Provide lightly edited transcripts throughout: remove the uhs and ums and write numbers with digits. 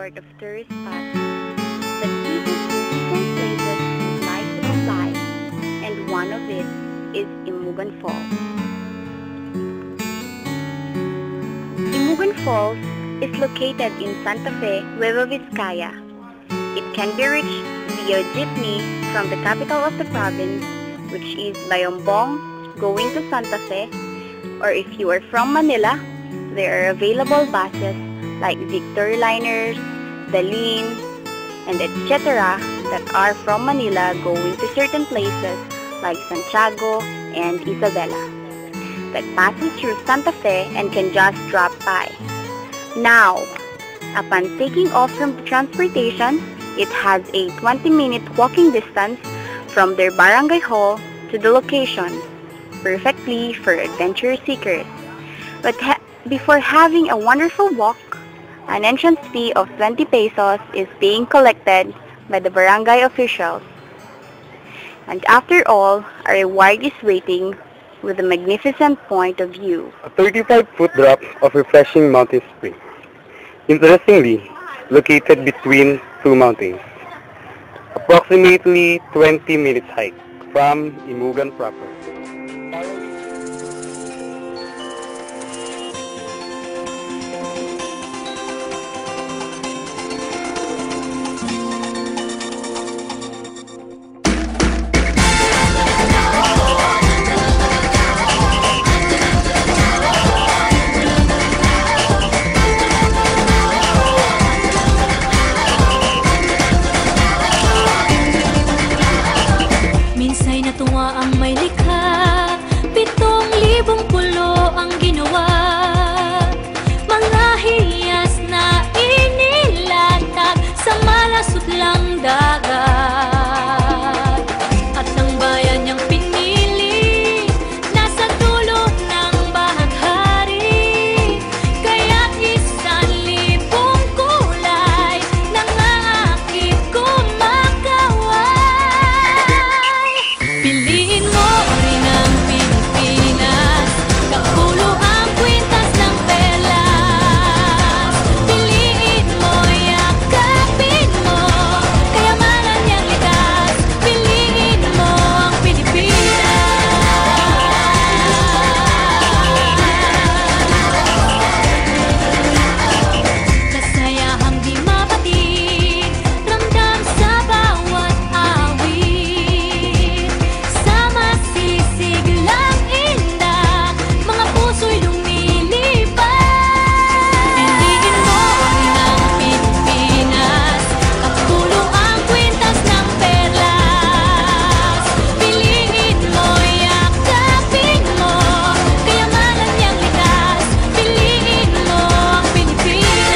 sort of tourist spot that teaches different places in life of life, and one of it is Imugan Falls. Imugan Falls is located in Santa Fe, Nueva Vizcaya. It can be reached via jeepney from the capital of the province, which is Bayombong, going to Santa Fe, or if you are from Manila, there are available buses like Victory Liners, Dalin, and etc. that are from Manila going to certain places like Santiago and Isabela that passes through Santa Fe and can just drop by. Now, upon taking off from the transportation, it has a 20-minute walking distance from their barangay hall to the location, perfectly for adventure seekers. But before having a wonderful walk, an entrance fee of 20 pesos is being collected by the barangay officials. And after all, a reward is waiting with a magnificent point of view. A 35-foot drop of refreshing mountain spring. Interestingly, located between two mountains. Approximately 20 minutes hike from Imugan proper. Minsay natuwa ang may likha, 7,000 pulo ang ginawa. Mga hiyas na inilatag sa malasutlang dagat. At ang bayan niyang pinili, nasa dulo ng bahaghari. Kaya't 1,000 kulay nangaakit kumakaway. Piliin mo rin ang Pilipinas, kapulo ang kwintas ng perlas. Piliin mo, yakapin mo, kayamanan niyang likas. Piliin mo ang Pilipinas. Kasayahang di mapatid, ramdam sa bawat awit. Sa masisiglang inda, mga puso'y lumilipad. Piliin mo rin ang Pilipinas, kapulo ang kwintas ng perlas. Piliin mo, yakapin mo, kayamanan niyang likas. Piliin mo ang Pilipinas.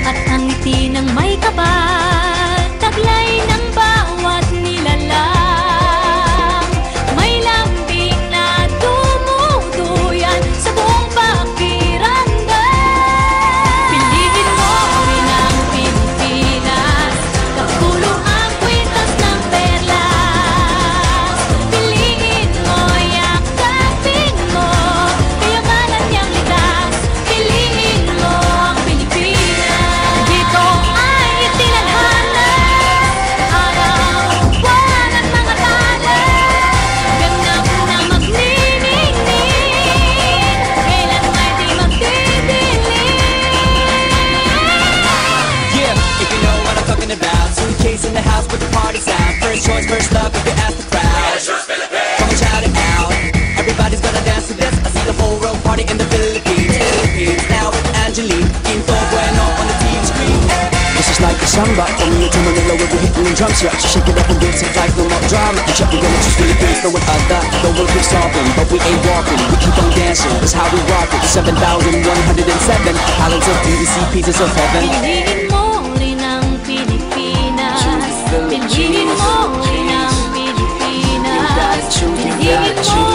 At ang ngiti ng may kapal, taglay ng bawat nilalang. May lambing na dumuduyan sa buong pakiramdam. Piliin mo rin ang Pilipinas, kapulo ang kwintas ng perlas. Piliin mo, yakapin mo, kayamanan niyang likas. Piliin mo ang Pilipinas. Dito ay itinadhana, araw-buwan at mga tala. Ganap na magniningning, kailan may di magdidilim. Yeah, if you know what I'm talking about. Suitcase in the house with the party sound. First choice, first love, if you ask the crowd. Come and shout it out. Everybody's gonna dance to this. I see the whole world party in the Philippines. Now with Angelique, Quinto Bueno on the TV screen. This is like a samba, from here to Manila where we're hitting the drums. Yeah, so shake it up and dance it like no more drama. You check, we're gonna choose Philippines, no one other. The world keeps talking, but we ain't walking. We keep on dancing, that's how we rock it. 7,107 islands of beauty, see pieces of heaven. Piliin mo rin ang Pilipinas. Piliin mo rin ang Pilipinas. Piliin mo